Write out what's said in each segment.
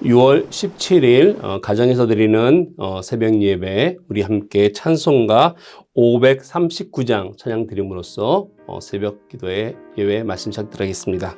6월 17일 가정에서 드리는 새벽 예배 우리 함께 찬송가 539장 찬양 드림으로써 새벽 기도의 예배 말씀 시작하도록 하겠습니다.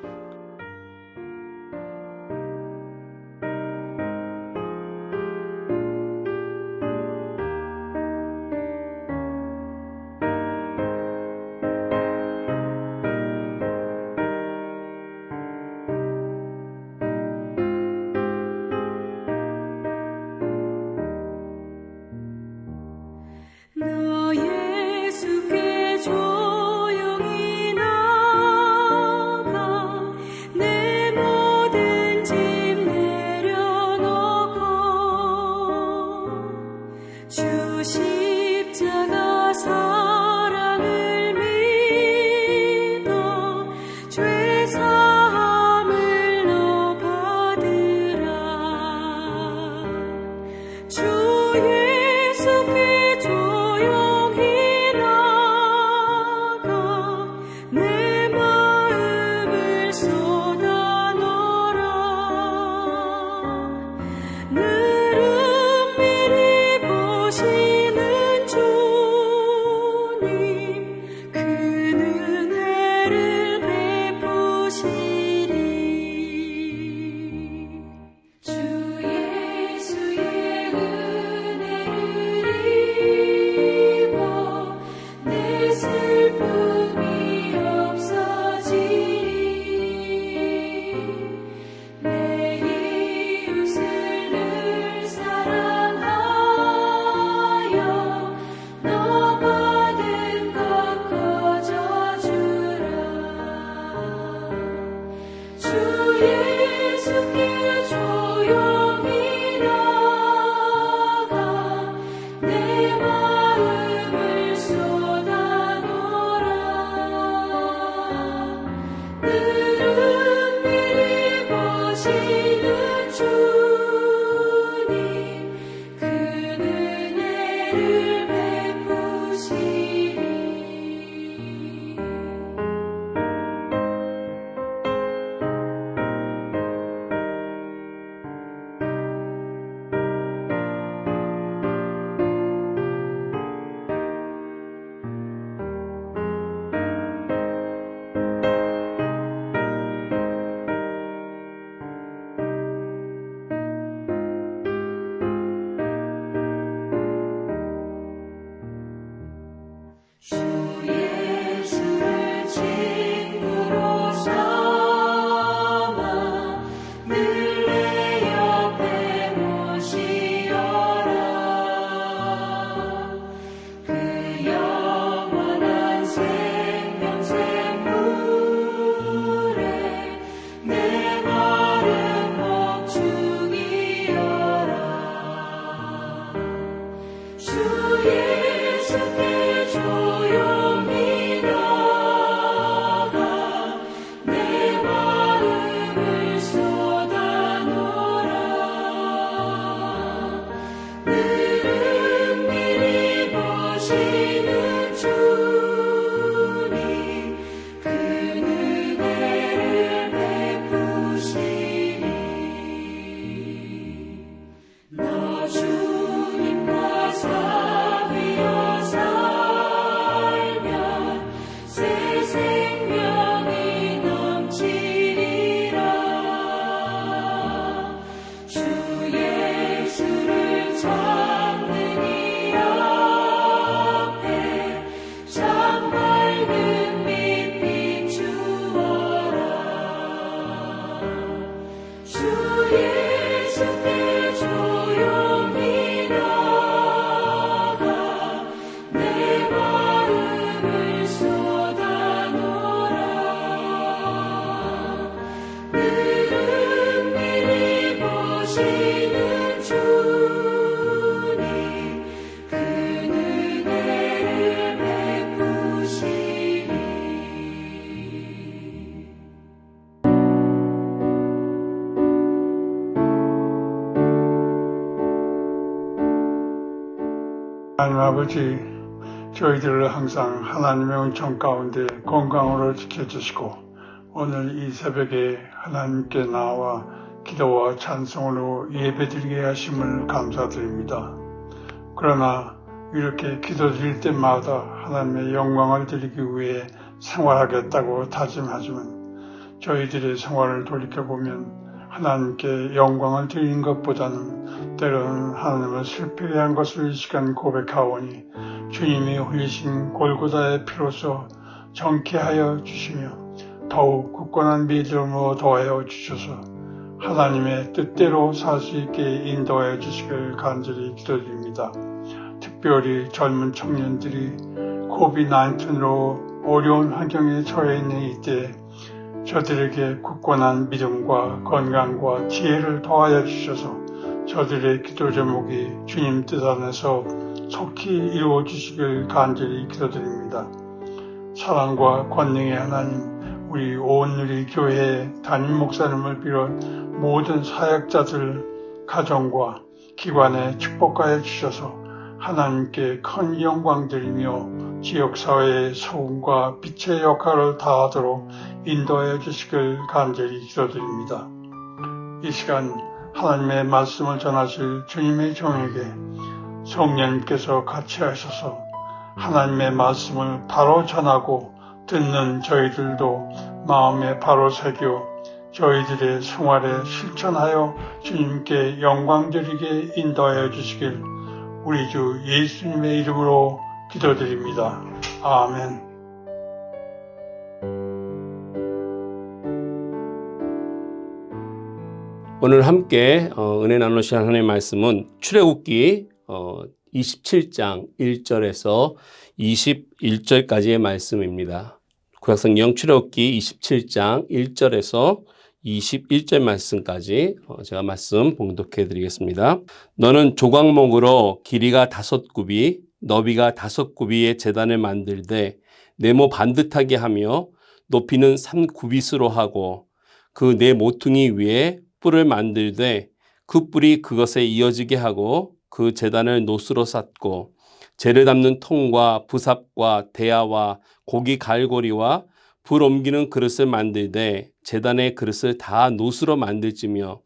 하나님 아버지, 저희들을 항상 하나님의 은총 가운데 건강으로 지켜주시고 오늘 이 새벽에 하나님께 나와 기도와 찬송으로 예배드리게 하심을 감사드립니다. 그러나 이렇게 기도드릴 때마다 하나님의 영광을 드리기 위해 생활하겠다고 다짐하지만 저희들의 생활을 돌이켜보면 하나님께 영광을 드리는 것보다는 때로는 하나님을 슬프게 한 것을 이 시간 고백하오니 주님이 흘리신 골고다의 피로써 정케하여 주시며 더욱 굳건한 믿음으로 더하여 주셔서 하나님의 뜻대로 살 수 있게 인도하여 주시길 간절히 기도드립니다. 특별히 젊은 청년들이 COVID-19로 어려운 환경에 처해 있는 이때 저들에게 굳건한 믿음과 건강과 지혜를 더하여 주셔서 저들의 기도 제목이 주님 뜻 안에서 속히 이루어 주시길 간절히 기도드립니다. 사랑과 권능의 하나님, 우리 온누리 교회 담임 목사님을 비롯 모든 사역자들 가정과 기관에 축복하여 주셔서 하나님께 큰 영광 드리며 지역사회의 소금과 빛의 역할을 다하도록 인도하여 주시길 간절히 기도드립니다. 이 시간 하나님의 말씀을 전하실 주님의 종에게 성령님께서 같이 하셔서 하나님의 말씀을 바로 전하고 듣는 저희들도 마음에 바로 새겨 저희들의 생활에 실천하여 주님께 영광 드리게 인도하여 주시길 우리 주 예수님의 이름으로 기도드립니다. 아멘. 오늘 함께 은혜 나누실 하나님의 말씀은 출애굽기 27장 1절에서 21절까지의 말씀입니다. 구약성경 출애굽기 27장 1절에서 21절 말씀까지 제가 말씀 봉독해 드리겠습니다. 너는 조각목으로 길이가 5굽이 너비가 5굽이의 제단을 만들되 네모 반듯하게 하며 높이는 3규빗으로 하고 그 네 모퉁이 위에 뿔을 만들되 그 뿔이 그것에 이어지게 하고 그 제단을 노수로 쌓고 재를 담는 통과 부삽과 대야와 고기 갈고리와 불 옮기는 그릇을 만들되 제단의 그릇을 다 노수로 만들지며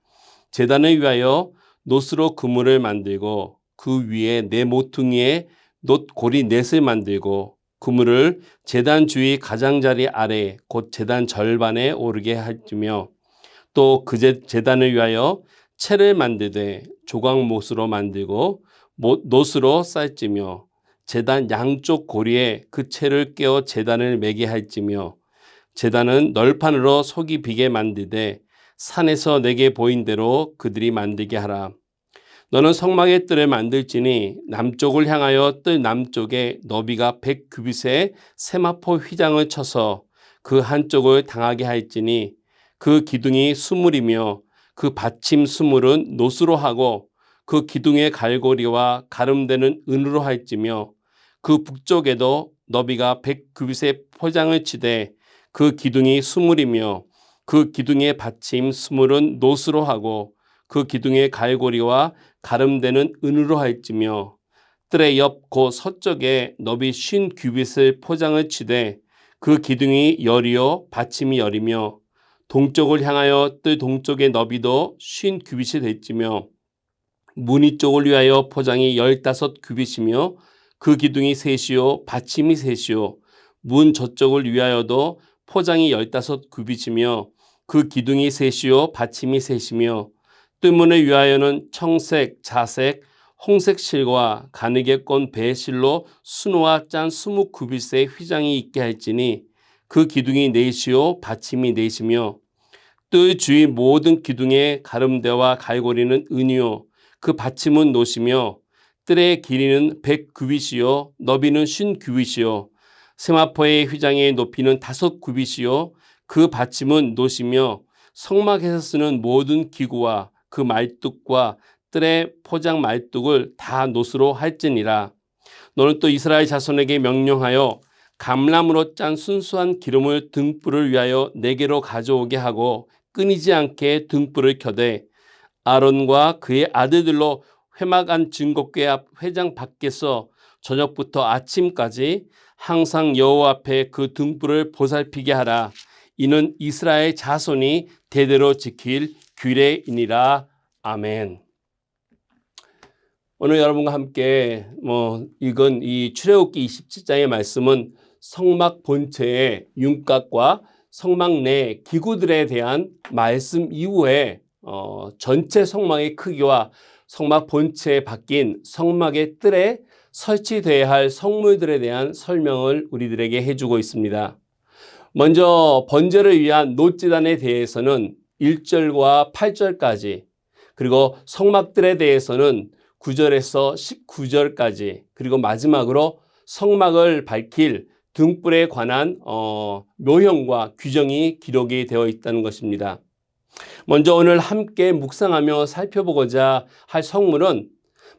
제단을 위하여 노수로 그물을 만들고 그 위에 네 모퉁이에 놋고리 넷을 만들고 그물을 제단 주위 가장자리 아래 곧 제단 절반에 오르게 할지며 또 그 제단을 위하여 채를 만들되 조각못으로 만들고 놋으로 쌓을지며 제단 양쪽 고리에 그 채를 끼워 제단을 매게 할지며 제단은 널판으로 속이 비게 만들되 산에서 내게 보인 대로 그들이 만들게 하라. 너는 성막의 뜰을 만들지니 남쪽을 향하여 뜰 남쪽에 너비가 100규빗의 세마포 휘장을 쳐서 그 한쪽을 당하게 할지니 그 기둥이 수물이며 그 받침 수물은 노수로 하고 그 기둥의 갈고리와 가름되는 은으로 할지며 그 북쪽에도 너비가 100규빗의 포장을 치되 그 기둥이 수물이며 그 기둥의 받침 수물은 노수로 하고 그 기둥의 갈고리와 가름되는 은으로 할지며 뜰의 옆 그 서쪽에 너비 50규빗을 포장을 치되 그 기둥이 열이요 받침이 열이며 동쪽을 향하여 뜰 동쪽의 너비도 50규빗이 될지며 무늬 쪽을 위하여 포장이 15규빗이며 그 기둥이 셋이요 받침이 셋이요 문 저쪽을 위하여도 포장이 15규빗이며 그 기둥이 셋이요 받침이 셋이며 뜰문을 위하여는 청색, 자색, 홍색 실과 가느게 꼰 배실로 순호와 짠 20규빗의 휘장이 있게 할지니 그 기둥이 넷이요 받침이 넷이며 뜰 주위 모든 기둥의 가름대와 갈고리는 은이요 그 받침은 노시며 뜰의 길이는 100규빗이요 너비는 50규빗이요 세마포의 휘장의 높이는 5규빗이요 그 받침은 노시며 성막에서 쓰는 모든 기구와 그 말뚝과 뜰의 포장 말뚝을 다 노수로 할지니라. 너는 또 이스라엘 자손에게 명령하여 감람으로 짠 순수한 기름을 등불을 위하여 네개로 가져오게 하고 끊이지 않게 등불을 켜되 아론과 그의 아들들로 회막 안 증거궤 앞 회장 밖에서 저녁부터 아침까지 항상 여호와 앞에 그 등불을 보살피게 하라. 이는 이스라엘 자손이 대대로 지킬 규례이니라. 아멘. 오늘 여러분과 함께 이건 이 출애굽기 27장의 말씀은 성막 본체의 윤곽과 성막 내 기구들에 대한 말씀 이후에 전체 성막의 크기와 성막 본체에 박힌 성막의 뜰에 설치되어야 할 성물들에 대한 설명을 우리들에게 해주고 있습니다. 먼저 번제를 위한 놋제단에 대해서는 1절과 8절까지, 그리고 성막들에 대해서는 9절에서 19절까지, 그리고 마지막으로 성막을 밝힐 등불에 관한 묘형과 규정이 기록이 되어 있다는 것입니다. 먼저 오늘 함께 묵상하며 살펴보고자 할 성물은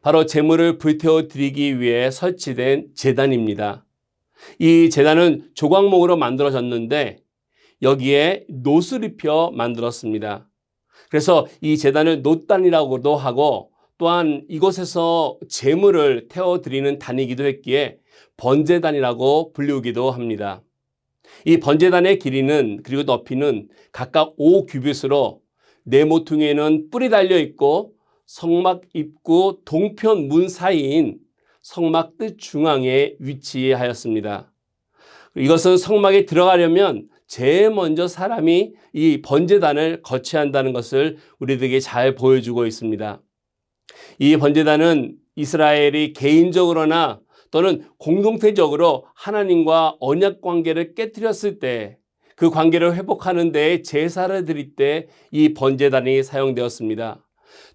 바로 제물을 불태워 드리기 위해 설치된 제단입니다. 이 제단은 조각목으로 만들어졌는데 여기에 놋을 입혀 만들었습니다. 그래서 이 제단을 놋단이라고도 하고, 또한 이곳에서 제물을 태워드리는 단이기도 했기에 번제단이라고 불리우기도 합니다. 이 번제단의 길이는, 그리고 높이는 각각 5규빗으로 네 모퉁이에는 뿔이 달려 있고 성막 입구 동편 문 사이인 성막 뜰 중앙에 위치하였습니다. 이것은 성막에 들어가려면 제일 먼저 사람이 이 번제단을 거쳐야 한다는 것을 우리들에게 잘 보여주고 있습니다. 이 번제단은 이스라엘이 개인적으로나 또는 공동체적으로 하나님과 언약 관계를 깨뜨렸을 때, 그 관계를 회복하는 데에 제사를 드릴 때 이 번제단이 사용되었습니다.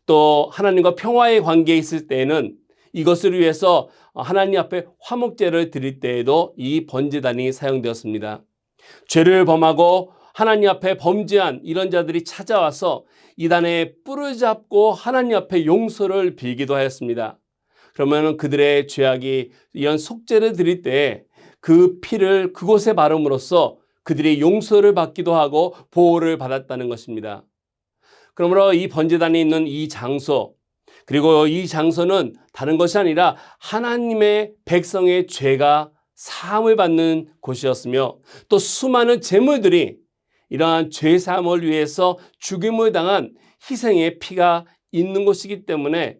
또 하나님과 평화의 관계에 있을 때에는 이것을 위해서 하나님 앞에 화목제를 드릴 때에도 이 번제단이 사용되었습니다. 죄를 범하고 하나님 앞에 범죄한 이런 자들이 찾아와서 이 단에 뿔을 잡고 하나님 앞에 용서를 빌기도 하였습니다. 그러면 그들의 죄악이 이런 속죄를 드릴 때 그 피를 그곳에 바름으로써 그들이 용서를 받기도 하고 보호를 받았다는 것입니다. 그러므로 이 번제단이 있는 이 장소, 그리고 이 장소는 다른 것이 아니라 하나님의 백성의 죄가 사함을 받는 곳이었으며, 또 수많은 제물들이 이러한 죄 사함을 위해서 죽임을 당한 희생의 피가 있는 곳이기 때문에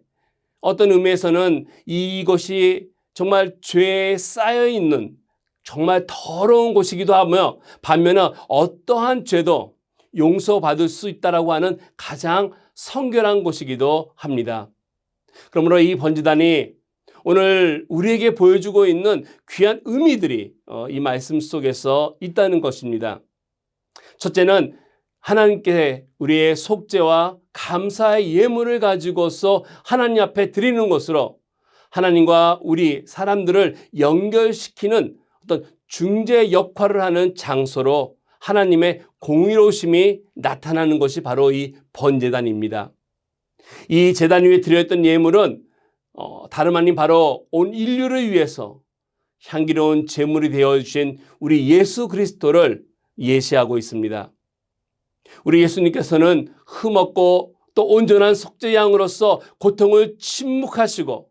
어떤 의미에서는 이곳이 정말 죄에 쌓여 있는 정말 더러운 곳이기도 하며, 반면에 어떠한 죄도 용서받을 수 있다라고 하는 가장 성결한 곳이기도 합니다. 그러므로 이 번제단이 오늘 우리에게 보여주고 있는 귀한 의미들이 이 말씀 속에서 있다는 것입니다. 첫째는 하나님께 우리의 속죄와 감사의 예물을 가지고서 하나님 앞에 드리는 것으로 하나님과 우리 사람들을 연결시키는 어떤 중재 역할을 하는 장소로 하나님의 공의로우심이 나타나는 것이 바로 이 번제단입니다. 이 제단 위에 드렸던 예물은 다름 아닌 바로 온 인류를 위해서 향기로운 제물이 되어주신 우리 예수 그리스도를 예시하고 있습니다. 우리 예수님께서는 흠없고 또 온전한 속죄양으로서 고통을 침묵하시고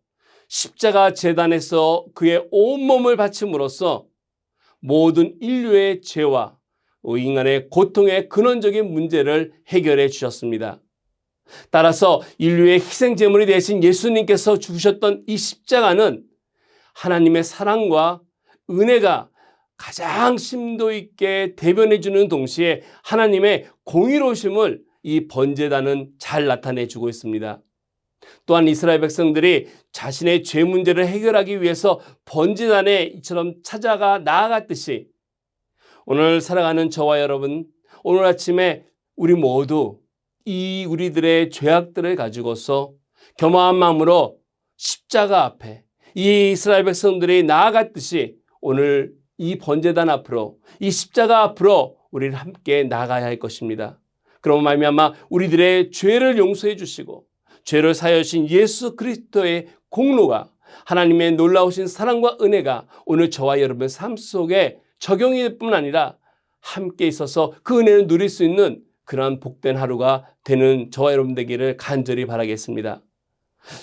십자가 제단에서 그의 온몸을 바침으로써 모든 인류의 죄와 인간의 고통의 근원적인 문제를 해결해 주셨습니다. 따라서 인류의 희생제물이 되신 예수님께서 죽으셨던 이 십자가는 하나님의 사랑과 은혜가 가장 심도 있게 대변해 주는 동시에 하나님의 공의로우심을 이 번제단은 잘 나타내 주고 있습니다. 또한 이스라엘 백성들이 자신의 죄 문제를 해결하기 위해서 번제단에 이처럼 찾아가 나아갔듯이 오늘 살아가는 저와 여러분, 오늘 아침에 우리 모두 이 우리들의 죄악들을 가지고서 겸허한 마음으로 십자가 앞에 이 이스라엘 백성들이 나아갔듯이 오늘 이 번제단 앞으로, 이 십자가 앞으로 우리를 함께 나가야 할 것입니다. 그럼 말미암아 우리들의 죄를 용서해 주시고 죄를 사하여 주신 예수 그리스도의 공로가, 하나님의 놀라우신 사랑과 은혜가 오늘 저와 여러분의 삶 속에 적용이 될 뿐 아니라 함께 있어서 그 은혜를 누릴 수 있는 그러한 복된 하루가 되는 저와 여러분 되기를 간절히 바라겠습니다.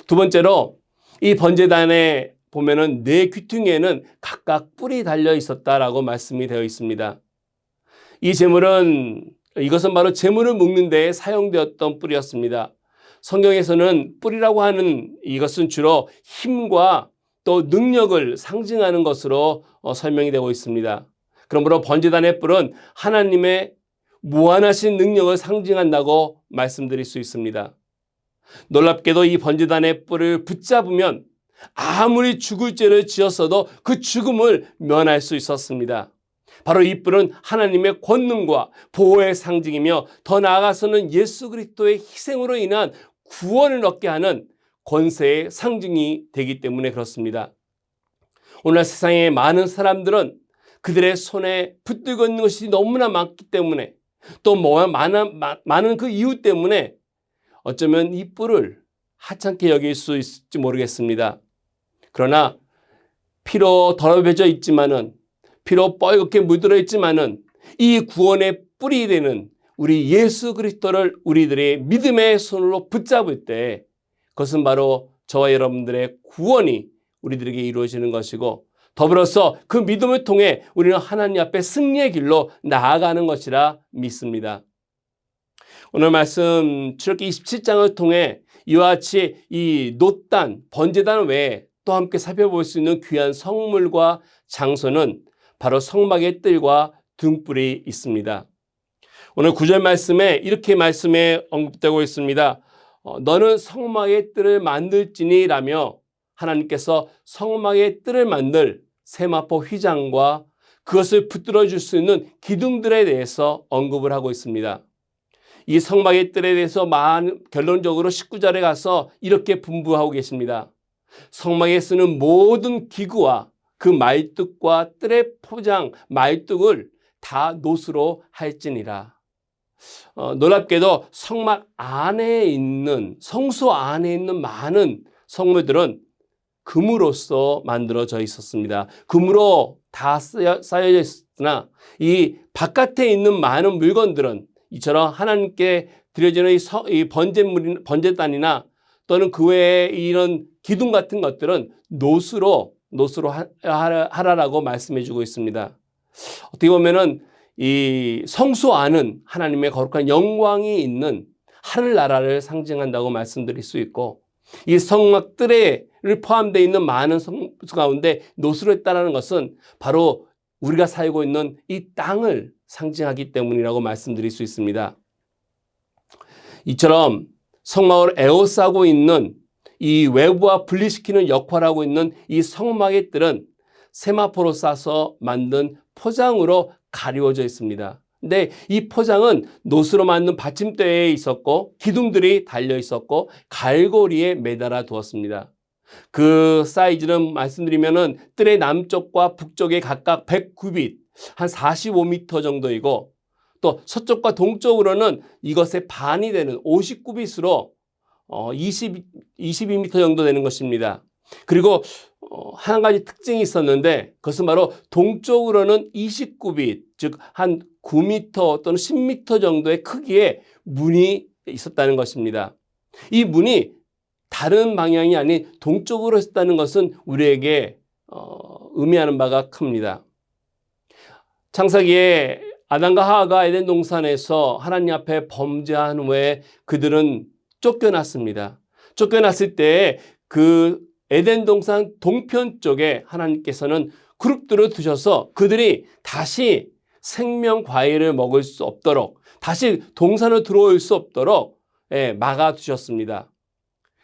두 번째로 이 번제단에 보면은 네 귀퉁이에는 각각 뿔이 달려 있었다라고 말씀이 되어 있습니다. 이 제물은 이것은 바로 재물을 묶는 데에 사용되었던 뿔이었습니다. 성경에서는 뿔이라고 하는 이것은 주로 힘과 또 능력을 상징하는 것으로 설명이 되고 있습니다. 그러므로 번제단의 뿔은 하나님의 무한하신 능력을 상징한다고 말씀드릴 수 있습니다. 놀랍게도 이 번제단의 뿔을 붙잡으면 아무리 죽을 죄를 지었어도 그 죽음을 면할 수 있었습니다. 바로 이 뿔은 하나님의 권능과 보호의 상징이며 더 나아가서는 예수 그리스도의 희생으로 인한 구원을 얻게 하는 권세의 상징이 되기 때문에 그렇습니다. 오늘 세상에 많은 사람들은 그들의 손에 붙들고 있는 것이 너무나 많기 때문에 또 많은 그 이유 때문에 어쩌면 이 뿔을 하찮게 여길 수 있을지 모르겠습니다. 그러나 피로 더럽혀져 있지만은 피로 뻘겋게 물들어 있지만은 이 구원의 뿔이 되는 우리 예수 그리스도를 우리들의 믿음의 손으로 붙잡을 때 그것은 바로 저와 여러분들의 구원이 우리들에게 이루어지는 것이고 더불어서 그 믿음을 통해 우리는 하나님 앞에 승리의 길로 나아가는 것이라 믿습니다. 오늘 말씀 출애굽기 27장을 통해 이와 같이 이 놋단, 번제단 외에 또 함께 살펴볼 수 있는 귀한 성물과 장소는 바로 성막의 뜰과 등불이 있습니다. 오늘 9절 말씀에 이렇게 말씀에 언급되고 있습니다. 너는 성막의 뜰을 만들지니 라며 하나님께서 성막의 뜰을 만들 세마포 휘장과 그것을 붙들어 줄 수 있는 기둥들에 대해서 언급을 하고 있습니다. 이 성막의 뜰에 대해서 결론적으로 19절에 가서 이렇게 분부하고 계십니다. 성막에 쓰는 모든 기구와 그 말뚝과 뜰의 포장, 말뚝을 다 놋으로 할지니라. 놀랍게도 성막 안에 있는 성소 안에 있는 많은 성물들은 금으로써 만들어져 있었습니다. 금으로 다 쌓여져 있었으나 이 바깥에 있는 많은 물건들은 이처럼 하나님께 드려지는 이 번제단이나 또는 그 외에 이런 기둥 같은 것들은 놋으로 하라라고 말씀해 주고 있습니다. 어떻게 보면은 이 성소 안은 하나님의 거룩한 영광이 있는 하늘나라를 상징한다고 말씀드릴 수 있고 이 성막 뜰에를 포함되어 있는 많은 성수 가운데 놋으로 했다는 것은 바로 우리가 살고 있는 이 땅을 상징하기 때문이라고 말씀드릴 수 있습니다. 이처럼 성막을 에워싸고 있는 이 외부와 분리시키는 역할을 하고 있는 이 성막의 뜰은 세마포로 싸서 만든 포장으로 가리워져 있습니다. 근데 이 포장은 놋으로 만든 받침대에 있었고 기둥들이 달려 있었고 갈고리에 매달아 두었습니다. 그 사이즈는 말씀드리면은 뜰의 남쪽과 북쪽에 각각 109빛, 한 45m 정도이고 또 서쪽과 동쪽으로는 이것의 반이 되는 59빛으로 22m 정도 되는 것입니다. 그리고 한 가지 특징이 있었는데 그것은 바로 동쪽으로는 29빛, 즉 한 9m 또는 10m 정도의 크기의 문이 있었다는 것입니다. 이 문이 다른 방향이 아닌 동쪽으로 있었다는 것은 우리에게 의미하는 바가 큽니다. 창세기에 아담과 하와가 에덴 동산에서 하나님 앞에 범죄한 후에 그들은 쫓겨났습니다. 쫓겨났을 때 그 에덴 동산 동편 쪽에 하나님께서는 그룹들을 두셔서 그들이 다시 생명 과일을 먹을 수 없도록 다시 동산으로 들어올 수 없도록 막아두셨습니다.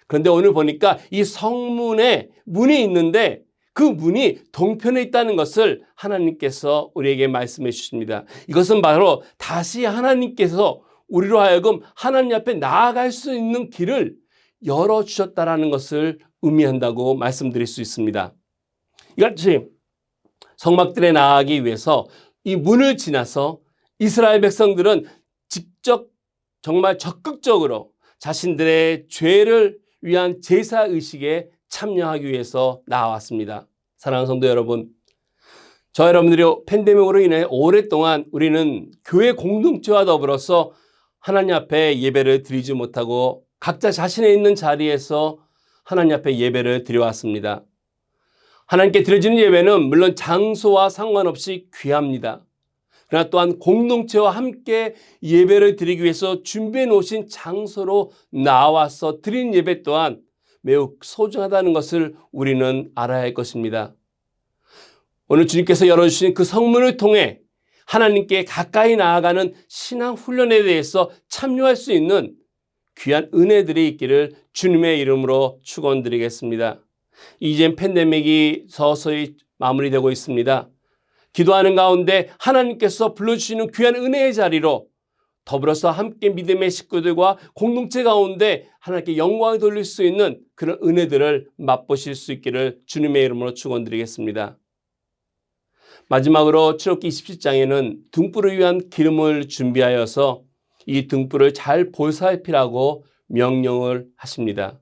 그런데 오늘 보니까 이 성문에 문이 있는데 그 문이 동편에 있다는 것을 하나님께서 우리에게 말씀해 주십니다. 이것은 바로 다시 하나님께서 우리로 하여금 하나님 앞에 나아갈 수 있는 길을 열어주셨다라는 것을 의미한다고 말씀드릴 수 있습니다. 이같이 성막들에 나아가기 위해서 이 문을 지나서 이스라엘 백성들은 직접 정말 적극적으로 자신들의 죄를 위한 제사의식에 참여하기 위해서 나왔습니다. 사랑하는 성도 여러분, 저 여러분들이 팬데믹으로 인해 오랫동안 우리는 교회 공동체와 더불어서 하나님 앞에 예배를 드리지 못하고 각자 자신의 있는 자리에서 하나님 앞에 예배를 드려왔습니다. 하나님께 드려지는 예배는 물론 장소와 상관없이 귀합니다. 그러나 또한 공동체와 함께 예배를 드리기 위해서 준비해 놓으신 장소로 나와서 드린 예배 또한 매우 소중하다는 것을 우리는 알아야 할 것입니다. 오늘 주님께서 열어주신 그 성문을 통해 하나님께 가까이 나아가는 신앙 훈련에 대해서 참여할 수 있는 귀한 은혜들이 있기를 주님의 이름으로 축원드리겠습니다. 이젠 팬데믹이 서서히 마무리되고 있습니다. 기도하는 가운데 하나님께서 불러주시는 귀한 은혜의 자리로 더불어서 함께 믿음의 식구들과 공동체 가운데 하나님께 영광을 돌릴 수 있는 그런 은혜들을 맛보실 수 있기를 주님의 이름으로 축원드리겠습니다. 마지막으로 출애굽기 27장에는 등불을 위한 기름을 준비하여서 이 등불을 잘 보살피라고 명령을 하십니다.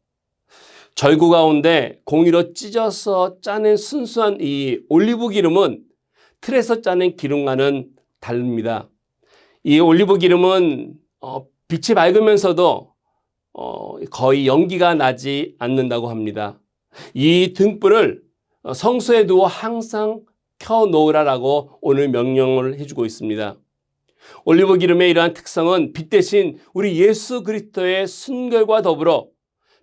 절구 가운데 공이로 찢어서 짜낸 순수한 이 올리브 기름은 틀에서 짜낸 기름과는 다릅니다. 이 올리브 기름은 빛이 밝으면서도 거의 연기가 나지 않는다고 합니다. 이 등불을 성소에 두어 항상 켜놓으라라고 오늘 명령을 해주고 있습니다. 올리브 기름의 이러한 특성은 빛 대신 우리 예수 그리스도의 순결과 더불어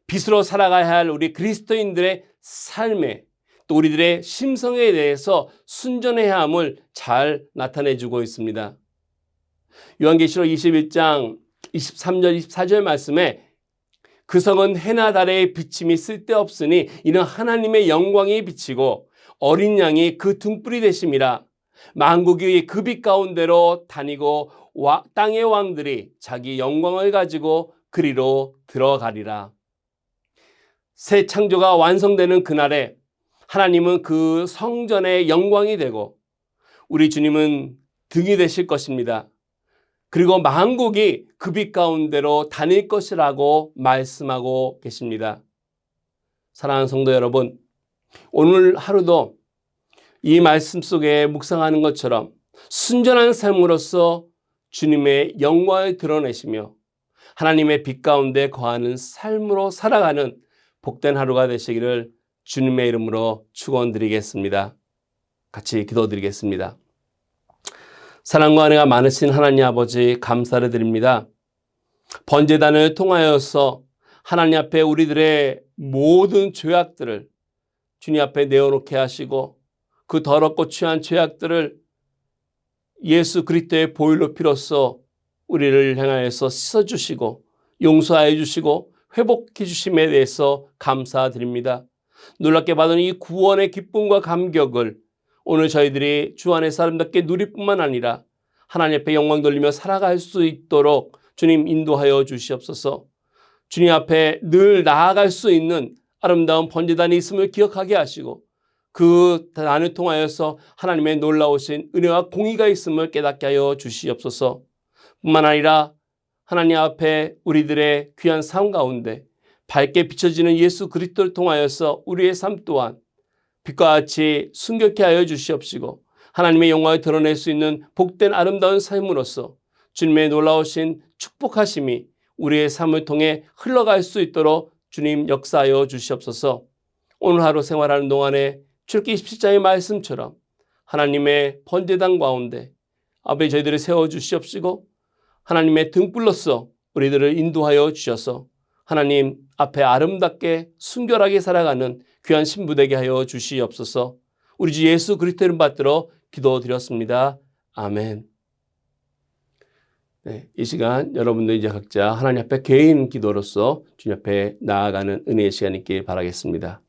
빛으로 살아가야 할 우리 그리스도인들의 삶에 또 우리들의 심성에 대해서 순전해야 함을 잘 나타내주고 있습니다. 요한계시록 21장 23절 24절 말씀에 그 성은 해나 달의 비침이 쓸데없으니 이는 하나님의 영광이 비치고 어린 양이 그 등불이 되심이라. 만국이 그 빛 가운데로 다니고 땅의 왕들이 자기 영광을 가지고 그리로 들어가리라. 새 창조가 완성되는 그날에 하나님은 그 성전의 영광이 되고 우리 주님은 등이 되실 것입니다. 그리고 만국이 그 빛 가운데로 다닐 것이라고 말씀하고 계십니다. 사랑하는 성도 여러분, 오늘 하루도 이 말씀 속에 묵상하는 것처럼 순전한 삶으로서 주님의 영광을 드러내시며 하나님의 빛 가운데 거하는 삶으로 살아가는 복된 하루가 되시기를 주님의 이름으로 축원드리겠습니다. 같이 기도드리겠습니다. 사랑과 은혜가 많으신 하나님 아버지 감사를 드립니다. 번제단을 통하여서 하나님 앞에 우리들의 모든 죄악들을 주님 앞에 내어놓게 하시고 그 더럽고 취한 죄악들을 예수 그리스도의 보혈로 피로써 우리를 향하여서 씻어주시고 용서하여 주시고 회복해 주심에 대해서 감사드립니다. 놀랍게 받은 이 구원의 기쁨과 감격을 오늘 저희들이 주 안에서 아름답게 누릴 뿐만 아니라 하나님 앞에 영광 돌리며 살아갈 수 있도록 주님 인도하여 주시옵소서. 주님 앞에 늘 나아갈 수 있는 아름다운 번제단이 있음을 기억하게 하시고 그 단을 통하여서 하나님의 놀라우신 은혜와 공의가 있음을 깨닫게 하여 주시옵소서. 뿐만 아니라 하나님 앞에 우리들의 귀한 삶 가운데 밝게 비춰지는 예수 그리스도를 통하여서 우리의 삶 또한 빛과 같이 순결케 하여 주시옵시고 하나님의 영광을 드러낼 수 있는 복된 아름다운 삶으로서 주님의 놀라우신 축복하심이 우리의 삶을 통해 흘러갈 수 있도록 주님 역사하여 주시옵소서. 오늘 하루 생활하는 동안에 출애굽기 27장의 말씀처럼 하나님의 번제단 가운데 아버지 저희들을 세워주시옵시고 하나님의 등불로서 우리들을 인도하여 주셔서 하나님 앞에 아름답게 순결하게 살아가는 귀한 신부 되게 하여 주시옵소서. 우리 주 예수 그리스도 이름 받들어 기도드렸습니다. 아멘. 네, 이 시간 여러분들 이제 각자 하나님 앞에 개인 기도로서 주님 앞에 나아가는 은혜의 시간이 있길 바라겠습니다.